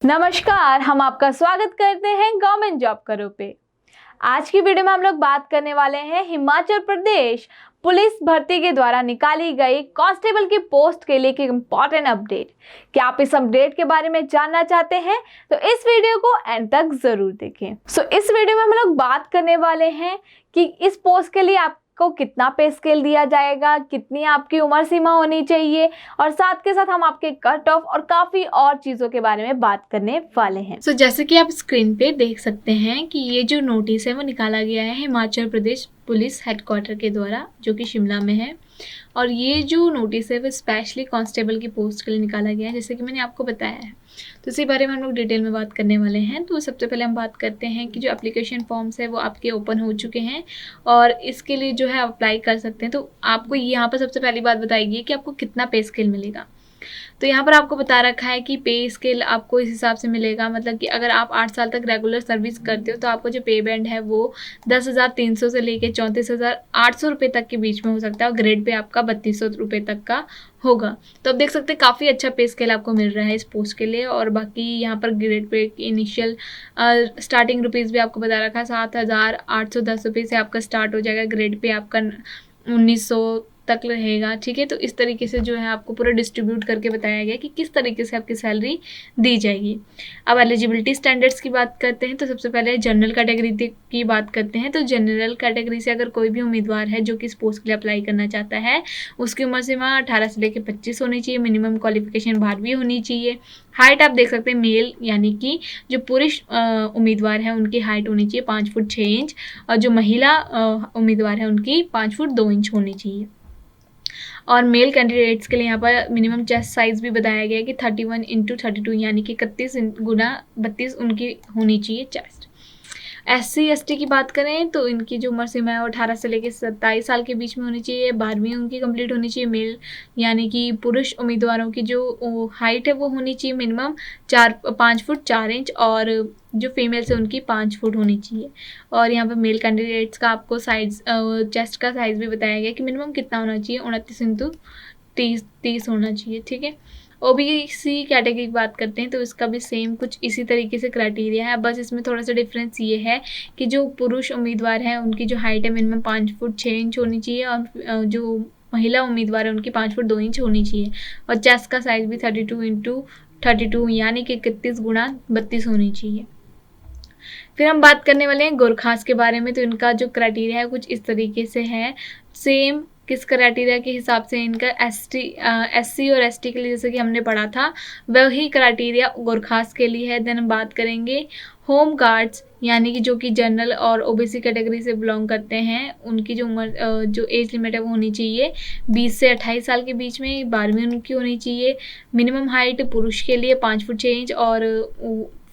नमस्कार, हम आपका स्वागत करते हैं गवर्नमेंट जॉब करो पे। आज की वीडियो में हम लोग बात करने वाले हैं हिमाचल प्रदेश पुलिस भर्ती के द्वारा निकाली गई कांस्टेबल की पोस्ट के लिए एक इम्पॉर्टेंट अपडेट। क्या आप इस अपडेट के बारे में जानना चाहते हैं तो इस वीडियो को एंड तक जरूर देखें। इस वीडियो में हम लोग बात करने वाले हैं कि इस पोस्ट के लिए आपको कितना पे स्केल दिया जाएगा, कितनी आपकी उम्र सीमा होनी चाहिए और साथ के साथ हम आपके कट ऑफ और काफ़ी और चीज़ों के बारे में बात करने वाले हैं। जैसे कि आप स्क्रीन पे देख सकते हैं कि ये जो नोटिस है वो निकाला गया है हिमाचल प्रदेश पुलिस हेडक्वार्टर के द्वारा, जो कि शिमला में है। और ये जो नोटिस है वो स्पेशली कांस्टेबल की पोस्ट के लिए निकाला गया है, जैसे कि मैंने आपको बताया है। तो इसी बारे में हम लोग डिटेल में बात करने वाले हैं। तो सबसे पहले हम बात करते हैं कि जो एप्लीकेशन फॉर्म्स है वो आपके ओपन हो चुके हैं और इसके लिए जो है अप्लाई कर सकते हैं। तो आपको यहाँ पर सबसे पहली बात बताइए कि आपको कितना पे स्केल मिलेगा। तो यहाँ पर आपको बता रखा है कि पे स्केल आपको इस हिसाब से मिलेगा, मतलब कि अगर आप 8 साल तक रेगुलर सर्विस करते हो तो आपको जो पे बैंड है वो 10,300 से लेके 34,800 रुपये तक के बीच में हो सकता है और ग्रेड पे आपका 3,200 रुपये तक का होगा। तो आप देख सकते हैं काफ़ी अच्छा पे स्केल आपको मिल रहा है इस पोस्ट के लिए। और बाकी यहाँ पर grade pay initial starting rupees भी आपको बता रखा है, 7,810 रुपये से आपका स्टार्ट हो जाएगा। ग्रेड पे आपका 1,900 तक रहेगा। ठीक है, तो इस तरीके से जो है आपको पूरा डिस्ट्रीब्यूट करके बताया गया कि किस तरीके से आपकी सैलरी दी जाएगी। अब एलिजिबिलिटी स्टैंडर्ड्स की बात करते हैं तो सबसे पहले जनरल कैटेगरी की बात करते हैं। तो जनरल कैटेगरी से अगर कोई भी उम्मीदवार है जो कि इस पोस्ट के लिए अप्लाई करना चाहता है, उसकी उम्र सीमा 18 से लेकर 25 होनी चाहिए। मिनिमम क्वालिफिकेशन 12वीं होनी चाहिए। हाइट आप देख सकते हैं मेल यानी कि जो पुरुष उम्मीदवार हैं उनकी हाइट होनी चाहिए 5 फुट 6 इंच और जो महिला उम्मीदवार है उनकी 5 फुट 2 इंच होनी चाहिए। और मेल कैंडिडेट्स के लिए यहाँ पर मिनिमम चेस्ट साइज़ भी बताया गया है कि 31x32 यानी कि 31x32 उनकी होनी चाहिए चेस्ट। SC/ST की बात करें तो इनकी जो उम्र सीमा है वो 18 से लेकर 27 साल के बीच में होनी चाहिए। 12वीं उनकी कंप्लीट होनी चाहिए। मेल यानी कि पुरुष उम्मीदवारों की जो हाइट है वो होनी चाहिए मिनिमम 5 फुट 4 इंच और जो फीमेल से उनकी 5 फुट होनी चाहिए। और यहाँ पर मेल कैंडिडेट्स का आपको साइज चेस्ट का साइज़ भी बताया गया कि मिनिमम कितना होना चाहिए, 29x30 होना चाहिए। ठीक है, OBC कैटेगरी की बात करते हैं तो इसका भी सेम कुछ इसी तरीके से क्राइटेरिया है, बस इसमें थोड़ा सा डिफरेंस ये है कि जो पुरुष उम्मीदवार हैं उनकी जो हाइट है मिनिमम 5 फुट 6 इंच होनी चाहिए और जो महिला उम्मीदवार है उनकी 5 फुट 2 इंच होनी चाहिए। और चेस्ट का साइज़ भी 32x32 यानी कि 31x32 होनी चाहिए। फिर हम बात करने वाले हैं गोरखास के बारे में। तो इनका जो क्राइटेरिया है कुछ इस तरीके से है, सेम किस क्राइटेरिया के हिसाब से इनका SC और ST के लिए जैसे कि हमने पढ़ा था वही क्राइटेरिया गोरखास के लिए है। देन हम बात करेंगे होम गार्ड्स यानी कि जो कि जनरल और OBC कैटेगरी से बिलोंग करते हैं, उनकी जो उम्र जो एज लिमिट है वो होनी चाहिए 20 से 28 साल के बीच में। 12वीं उनकी होनी चाहिए। मिनिमम हाइट पुरुष के लिए 5 फुट 6 इंच और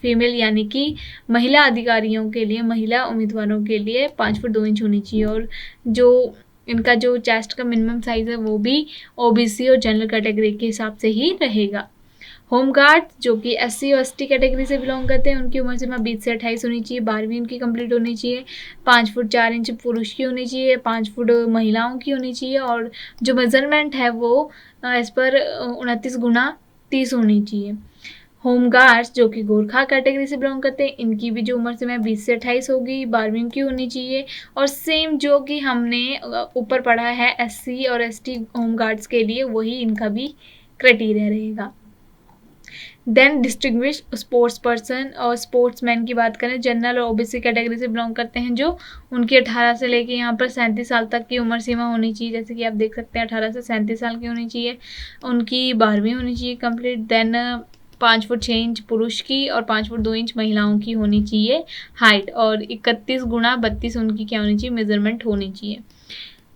फीमेल यानी कि महिला अधिकारियों के लिए, महिला उम्मीदवारों के लिए 5 फुट 2 इंच होनी चाहिए। और जो इनका जो चेस्ट का मिनिमम साइज़ है वो भी OBC और जनरल कैटेगरी के हिसाब से ही रहेगा। होम गार्ड जो कि SC और ST कैटेगरी से बिलोंग करते हैं, उनकी उम्र सीमा 20 से 28 होनी चाहिए। 12वीं उनकी कंप्लीट होनी चाहिए। 5 फुट 4 इंच पुरुष की होनी चाहिए, 5 फुट महिलाओं की होनी चाहिए और जो मेजरमेंट है वो एज पर 29x30 होनी चाहिए। होम गार्ड्स जो कि गोरखा कैटेगरी से बिलोंग करते हैं, इनकी भी जो उम्र सीमा 20 से 28 होगी। 12वीं की होनी चाहिए और सेम जो कि हमने ऊपर पढ़ा है SC और ST होम गार्ड्स के लिए वही इनका भी क्राइटेरिया रहेगा। देन डिस्टिंग्विश स्पोर्ट्स पर्सन और स्पोर्ट्समैन की बात करें, जनरल और OBC कैटेगरी से बिलोंग करते हैं, जो उनकी 18 से लेके यहाँ पर 37 साल तक की उम्र सीमा होनी चाहिए। जैसे कि आप देख सकते हैं 18 से 37 साल की होनी चाहिए। उनकी 12वीं होनी चाहिए कंप्लीट। देन 5 फुट 6 इंच पुरुष की और 5 फुट 2 इंच महिलाओं की होनी चाहिए हाइट और 31x32 उनकी क्या होनी चाहिए, मेजरमेंट होनी चाहिए।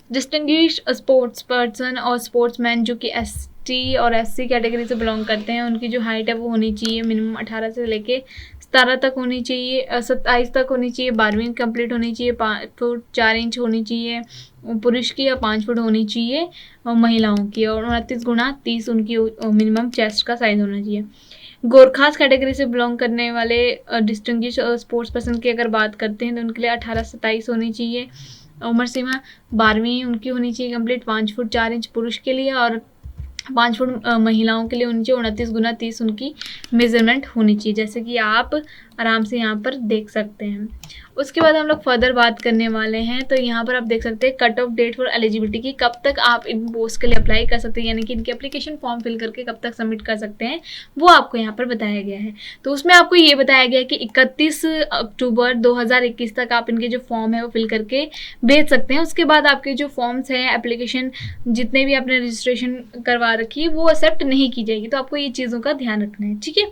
डिस्टिंग्विश स्पोर्ट्स पर्सन और स्पोर्ट्समैन जो कि ST और SC कैटेगरी से बिलोंग करते हैं, उनकी जो हाइट है वो होनी चाहिए मिनिमम 18 से लेके 17 तक होनी चाहिए, 27 तक होनी चाहिए। 12वीं कंप्लीट होनी चाहिए। 5 फुट 4 इंच होनी चाहिए पुरुष की और 5 फुट होनी चाहिए और महिलाओं की और 29x30 उनकी मिनिमम चेस्ट का साइज होना चाहिए। गोरखास कैटेगरी से बिलोंग करने वाले डिस्टिंग्विश स्पोर्ट्स पर्सन की अगर बात करते हैं तो उनके लिए 18 से 27 होनी चाहिए। उम्र सीमा 12वीं उनकी होनी चाहिए कंप्लीट। 5 फुट 4 इंच पुरुष के लिए और 5 फुट महिलाओं के लिए होनी चाहिए, 29 गुना 30 उनकी मेजरमेंट होनी चाहिए, जैसे कि आप आराम से यहाँ पर देख सकते हैं। उसके बाद हम लोग फर्दर बात करने वाले हैं। तो यहाँ पर आप देख सकते हैं cut off date for eligibility की, कब तक आप इन पोस्ट के लिए अप्लाई कर सकते हैं, यानी कि इनके एप्लीकेशन फॉर्म फिल करके कब तक सबमिट कर सकते हैं, वो आपको यहाँ पर बताया गया है। तो उसमें आपको ये बताया गया है कि 31 अक्टूबर 2021 तक आप इनके जो फॉर्म है वो फिल करके भेज सकते हैं। उसके बाद आपके जो फॉर्म्स हैं, एप्लीकेशन जितने भी आपने रजिस्ट्रेशन करवा रखी है, वो एक्सेप्ट नहीं की जाएगी। तो आपको ये चीज़ों का ध्यान रखना है, ठीक है।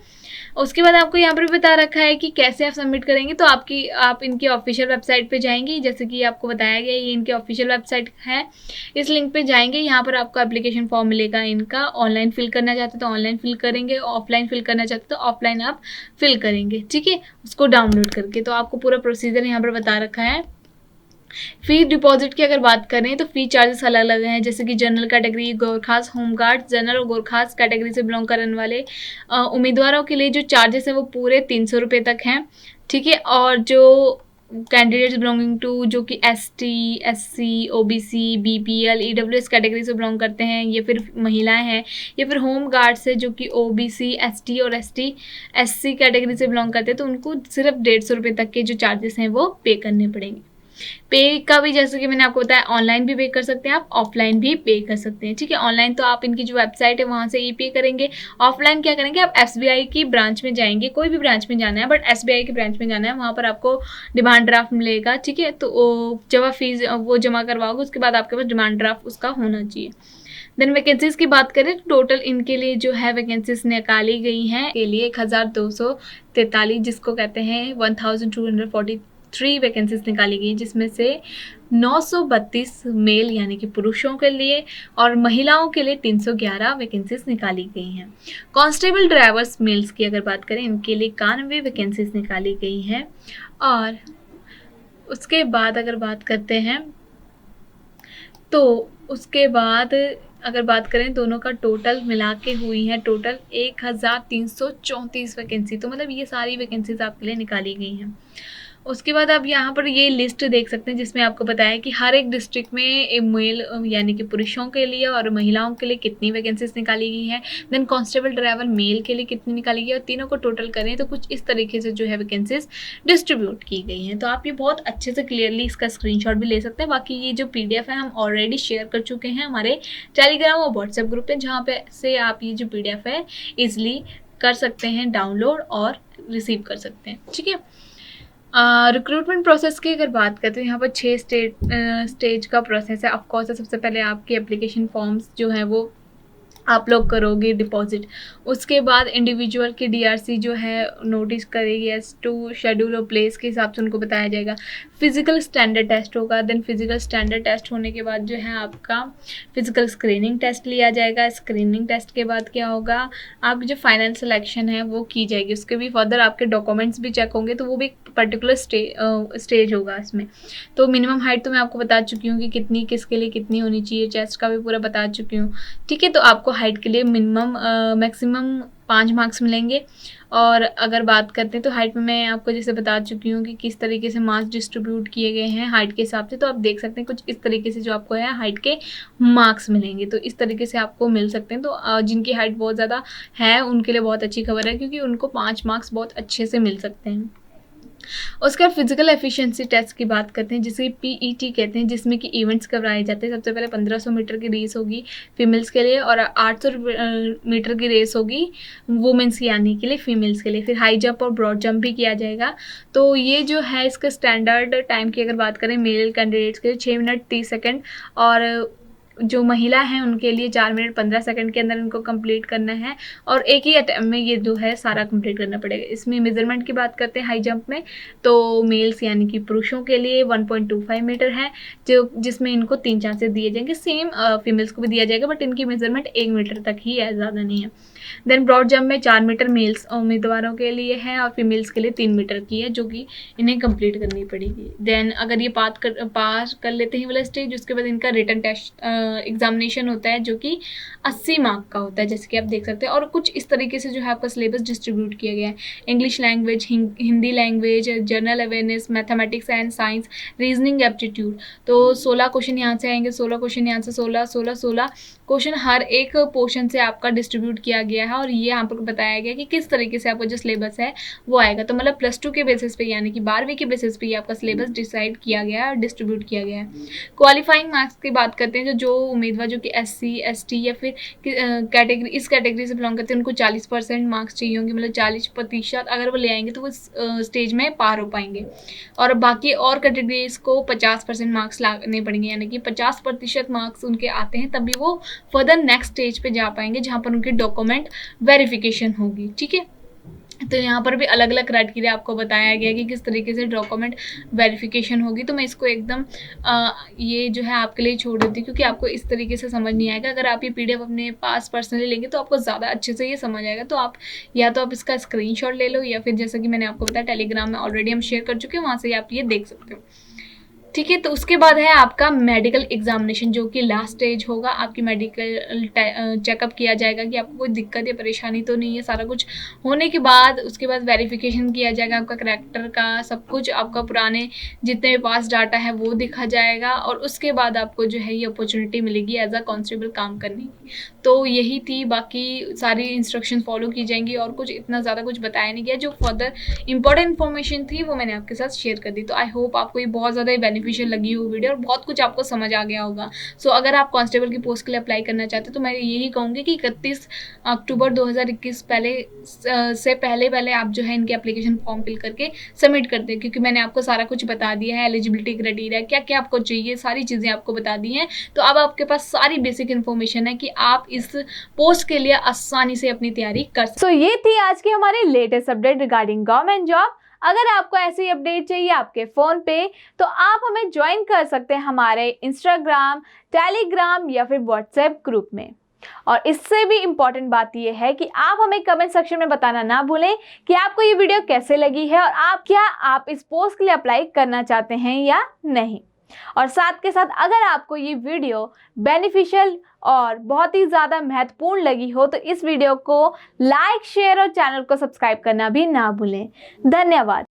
उसके बाद आपको यहाँ पर बता रखा है कि कैसे आप सबमिट करेंगे। तो आप इनकी ऑफिशियल वेबसाइट पे जाएंगे, जैसे कि आपको बताया गया ये इनकी ऑफिशियल वेबसाइट है। इस लिंक पे जाएंगे, यहाँ पर आपको एप्लीकेशन फॉर्म मिलेगा इनका। ऑनलाइन फिल करना चाहते तो ऑनलाइन फिल करेंगे, ऑफलाइन फिल करना चाहते तो ऑफलाइन आप फिल करेंगे, ठीक है, उसको डाउनलोड करके। तो आपको पूरा प्रोसीजर यहाँ पर बता रखा है। फी डिपॉजिट की अगर बात करें तो फी चार्जेस अलग अलग हैं, जैसे कि general category, Gorkhas home guard, general और गोरखास कैटेगरी से बिलोंग करने वाले उम्मीदवारों के लिए जो चार्जेस हैं वो पूरे 300 रुपये तक हैं, ठीक है। और जो कैंडिडेट्स बिलोंगिंग टू जो कि ST, SC, OBC, BPL, EWS category से बिलोंग करते हैं, या फिर महिलाएं हैं, या फिर होम गार्ड से जो कि OBC, ST और SC कैटेगरी से बिलोंग करते हैं, तो उनको सिर्फ 150 रुपये तक के जो चार्जेस हैं वो पे करने पड़ेंगे। पे का भी जैसे कि मैंने आपको बताया, ऑनलाइन भी पे कर सकते हैं आप, ऑफलाइन भी पे कर सकते हैं, ठीक है। ऑनलाइन तो आप इनकी जो वेबसाइट है वहाँ से ही पे करेंगे। ऑफलाइन क्या करेंगे, आप SBI की ब्रांच में जाएंगे, कोई भी ब्रांच में जाना है, बट SBI की ब्रांच में जाना है, वहाँ पर आपको डिमांड ड्राफ्ट मिलेगा, ठीक है। तो जब आप फीस वो जमा करवाओगे उसके बाद आपके पास डिमांड ड्राफ्ट उसका होना चाहिए। देन वैकेंसीज की बात करें तो टोटल इनके लिए जो है वैकेंसीज निकाली गई हैं के लिए 1243, जिसको कहते हैं 1243 वैकेंसीज निकाली गई, जिसमें से 932 मेल यानी कि पुरुषों के लिए और महिलाओं के लिए 311 वैकेंसीज निकाली गई हैं। कांस्टेबल ड्राइवर्स मेल्स की अगर बात करें, इनके लिए 91 वैकेंसीज निकाली गई हैं। और उसके बाद अगर बात करते हैं तो उसके बाद अगर बात करें दोनों का टोटल मिला के हुई है टोटल 1334 वैकेंसी। तो मतलब ये सारी वैकेंसीज आपके लिए निकाली गई हैं। उसके बाद आप यहाँ पर ये लिस्ट देख सकते हैं, जिसमें आपको बताया कि हर एक डिस्ट्रिक्ट में मेल यानी कि पुरुषों के लिए और महिलाओं के लिए कितनी वैकेंसीज निकाली गई हैं। देन कांस्टेबल ड्राइवर मेल के लिए कितनी निकाली गई, और तीनों को टोटल करें तो कुछ इस तरीके से जो है वैकेंसीज डिस्ट्रीब्यूट की गई हैं। तो आप ये बहुत अच्छे से क्लियरली इसका स्क्रीनशॉट भी ले सकते हैं। बाकी ये जो PDF है हम ऑलरेडी शेयर कर चुके हैं हमारे टेलीग्राम और व्हाट्सएप ग्रुप पे, जहाँ पे से आप ये जो PDF है ईजिली कर सकते हैं डाउनलोड और रिसीव कर सकते हैं, ठीक है। रिक्रूटमेंट प्रोसेस की अगर बात करते हैं, यहाँ पर 6 स्टेज का प्रोसेस है। ऑफकोर्स सबसे पहले आपकी एप्लीकेशन फॉर्म्स जो है वो आप लोग करोगे डिपॉजिट। उसके बाद इंडिविजुअल की DRC जो है नोटिस करेगी एज टू शेड्यूल और प्लेस के हिसाब से उनको बताया जाएगा। फिजिकल स्टैंडर्ड टेस्ट होगा। देन फिजिकल स्टैंडर्ड टेस्ट होने के बाद जो है आपका फिजिकल स्क्रीनिंग टेस्ट लिया जाएगा। स्क्रीनिंग टेस्ट के बाद क्या होगा, आपकी जो फाइनल सिलेक्शन है वो की जाएगी। उसके भी फर्दर आपके डॉक्यूमेंट्स भी चेक होंगे, तो वो भी एक पर्टिकुलर स्टेज होगा इसमें। तो मिनिमम हाइट तो मैं आपको बता चुकी हूँ कि कितनी किसके लिए कितनी होनी चाहिए, चेस्ट का भी पूरा बता चुकी हूँ, ठीक है। तो आपको हाइट के लिए मिनिमम मैक्सिमम 5 मार्क्स मिलेंगे। और अगर बात करते हैं तो हाइट में मैं आपको जैसे बता चुकी हूँ कि किस तरीके से मार्क्स डिस्ट्रीब्यूट किए गए हैं हाइट के हिसाब से। तो आप देख सकते हैं कुछ इस तरीके से जो आपको है हाइट के मार्क्स मिलेंगे। तो इस तरीके से आपको मिल सकते हैं। तो जिनकी हाइट बहुत ज़्यादा है उनके लिए बहुत अच्छी खबर है, क्योंकि उनको 5 मार्क्स बहुत अच्छे से मिल सकते हैं। उसके बाद फिजिकल एफिशिएंसी टेस्ट की बात करते हैं, जिसे PET कहते हैं, जिसमें कि इवेंट्स करवाए जाते हैं। सबसे पहले 1500 मीटर की रेस होगी फीमेल्स के लिए, और 800 मीटर की रेस होगी वुमेंस यानी के लिए फीमेल्स के लिए। फिर हाई जंप और ब्रॉड जंप भी किया जाएगा। तो ये जो है इसका स्टैंडर्ड टाइम की अगर बात करें मेल कैंडिडेट्स के लिए 6 मिनट 30 सेकेंड, और जो महिला हैं उनके लिए 4 मिनट 15 सेकंड के अंदर इनको कंप्लीट करना है, और एक ही अटैम्प्ट में ये जो है सारा कंप्लीट करना पड़ेगा। इसमें मेजरमेंट की बात करते हैं हाई जंप में, तो मेल्स यानी कि पुरुषों के लिए 1.25 मीटर है, जो जिसमें इनको 3 चांसेस दिए जाएंगे। सेम फीमेल्स को भी दिया जाएगा, बट इनकी मेजरमेंट 1 मीटर तक ही है, ज़्यादा नहीं है। देन ब्रॉड जंप में 4 मीटर मेल्स उम्मीदवारों के लिए है, और फीमेल्स के लिए 3 मीटर की है, जो कि इन्हें कंप्लीट करनी पड़ेगी। देन अगर ये पास कर लेते हैं वाला स्टेज, उसके बाद इनका रिटन टेस्ट एग्जामिनेशन होता है, जो कि 80 मार्क का होता है, जैसे कि आप देख सकते हैं। और कुछ इस तरीके से जो है आपका सिलेबस डिस्ट्रीब्यूट किया गया है। English language, Hindi language, general awareness, mathematics and science, reasoning, aptitude. तो 16 क्वेश्चन यहाँ से आएंगे, 16 क्वेश्चन यहाँ से, 16 16 16 क्वेश्चन हर एक पोर्शन से आपका डिस्ट्रीब्यूट किया गया है और ये यहाँ पर बताया गया कि किस तरीके से आपका जो सिलेबस है वो आएगा। तो मतलब +2 के बेसिस पे यानी कि 12वीं के बेसिस पे आपका सिलेबस डिसाइड किया गया है और डिस्ट्रीब्यूट किया गया है। क्वालिफाइंग मार्क्स की बात करते हैं, जो उम्मीदवार जो कि SC ST या फिर कैटेगरी इस कैटेगरी से बिलोंग करते हैं उनको 40% मार्क्स चाहिए होंगे, मतलब 40% अगर वो ले आएंगे तो वो स्टेज में पार हो पाएंगे। और बाकी और कैटेगरीज को 50% मार्क्स लाने पड़ेंगे, यानी कि 50% मार्क्स उनके आते हैं तभी वो फर्दर नेक्स्ट स्टेज पे जा पाएंगे जहाँ पर उनकी डॉक्यूमेंट वेरिफिकेशन होगी। ठीक है, तो यहाँ पर भी अलग अलग क्राइटेरिया आपको बताया गया कि किस तरीके से डॉक्यूमेंट वेरिफिकेशन होगी। तो मैं इसको एकदम ये जो है आपके लिए छोड़ देती हूँ, क्योंकि आपको इस तरीके से समझ नहीं आएगा। अगर आप ये PDF अपने पास पर्सनली लेंगे तो आपको ज़्यादा अच्छे से ये समझ आएगा। तो आप या तो आप इसका स्क्रीनशॉट ले लो, या फिर जैसा कि मैंने आपको बताया टेलीग्राम में ऑलरेडी हम शेयर कर चुके हैं, वहाँ से आप ये देख सकते हो। ठीक है, तो उसके बाद है आपका मेडिकल एग्जामिनेशन, जो कि लास्ट स्टेज होगा। आपकी मेडिकल चेकअप किया जाएगा कि आपको कोई दिक्कत या परेशानी तो नहीं है। सारा कुछ होने के बाद उसके बाद वेरिफिकेशन किया जाएगा आपका करैक्टर का, सब कुछ आपका पुराने जितने भी पास डाटा है वो दिखा जाएगा। और उसके बाद आपको जो है ये अपॉर्चुनिटी मिलेगी एज अ कांस्टेबल काम करने की। तो यही थी, बाकी सारी इंस्ट्रक्शन फॉलो की जाएंगी और कुछ इतना ज़्यादा कुछ बताया नहीं गया। जो फर्दर इंपॉर्टेंट इन्फॉर्मेशन थी वो मैंने आपके साथ शेयर कर दी। तो आई होप आपको ये बहुत ज़्यादा बेनिफिशियल लगी हुई वीडियो और बहुत कुछ आपको समझ आ गया होगा। सो अगर आप कांस्टेबल की पोस्ट के लिए अप्लाई करना चाहते हो तो मैं यही कहूँगी कि 31 अक्टूबर 2021 पहले आप जो है इनके एप्लीकेशन फॉर्म फिल करके सबमिट कर दें, क्योंकि मैंने आपको सारा कुछ बता दिया है। एलिजिबिलिटी क्राइटेरिया क्या क्या आपको चाहिए, सारी चीज़ें आपको बता दी हैं। तो अब आपके पास सारी बेसिक इन्फॉर्मेशन है कि आप इस पोस्ट के लिए आसानी से अपनी तैयारी कर सकते। सो ये थी आज की हमारी latest update regarding government job. अगर आपको ऐसी अपडेट चाहिए आपके फ़ोन पे तो आप हमें ज्वाइन कर सकते हैं हमारे इंस्टाग्राम, टेलीग्राम या फिर व्हाट्सएप ग्रुप में। और इससे भी इम्पॉर्टेंट बात यह है कि आप हमें कमेंट सेक्शन में बताना ना भूलें कि आपको ये वीडियो कैसे लगी है और आप इस पोस्ट के लिए अप्लाई करना चाहते हैं या नहीं। और साथ के साथ अगर आपको ये वीडियो बेनिफिशियल और बहुत ही ज़्यादा महत्वपूर्ण लगी हो तो इस वीडियो को लाइक, शेयर और चैनल को सब्सक्राइब करना भी ना भूलें। धन्यवाद।